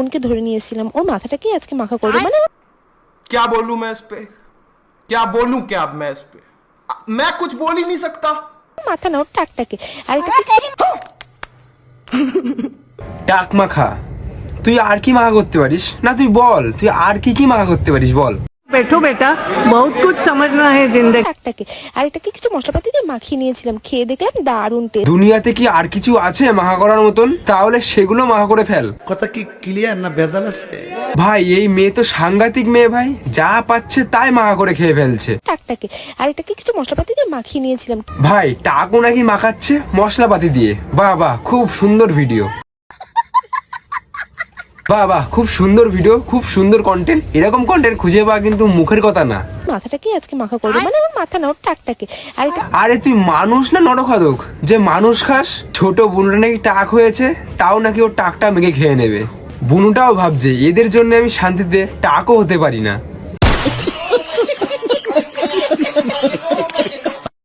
উনকে ধরে নিয়েছিলাম, ওর মাথাটাকে আজকে মাখা করবো। মানে क्या बोलूं मैं इस पे, क्या बोलूं क्या अब मैं इस पे, मैं कुछ बोल ही नहीं सकता। মাথা না, ওর টাকটাকে। আর এটা টাক মাখা, তুই আর কি মাখা করতে পারিস? না তুই বল, তুই আর কি কি মাখা করতে পারিস বল। बैठो बेटा, बहुत कुछ समझना है जिंदगी। টাকটাকে আর এটাকে কিছু মশলাপাতি দিয়ে মাখিয়ে নিয়েছিলাম, খেয়ে দেখলাম দারুণ টেস্ট। দুনিয়াতে কি আর কিছু আছে মাখা করার মতন? তাহলে সেগুলো মাখা করে ফেল। কথা কি ক্লিয়ার না ভেজাল আছে? ভাই এই মেয়ে তো সাংঘাতিক মেয়ে ভাই, যা পাচ্ছে তাই মাখা করে খেয়ে ফেলছে। টাকটাকে আর এটাকে কিছু মশলাপাতি দিয়ে মাখিয়ে নিয়েছিলাম। ভাই টাকও নাকি মাখাচ্ছে মশলাপাতি দিয়ে। বাহ বাহ, খুব সুন্দর ভিডিও। বাহ বাহ, খুব সুন্দর ভিডিও, খুব সুন্দর কন্টেন্ট। এরকম কন্টেন্ট খুঁজে পাওয়া কিন্তু মুখের কথা না। মাথাটাকে আজকে মাখা করবো। মানে ওর মাথা না, ওর টাকটাকে। আর এটা আরে তুই মানুষ না নরখাদক যে মানুষ খাস? ছোট বুনুটা নাকি টাক হয়েছে, তাও নাকি ওর টাকটা মেখে খেয়ে নেবে। বুনুটাও ভাবছে এদের জন্য আমি শান্তিতে টাকও হতে পারি না।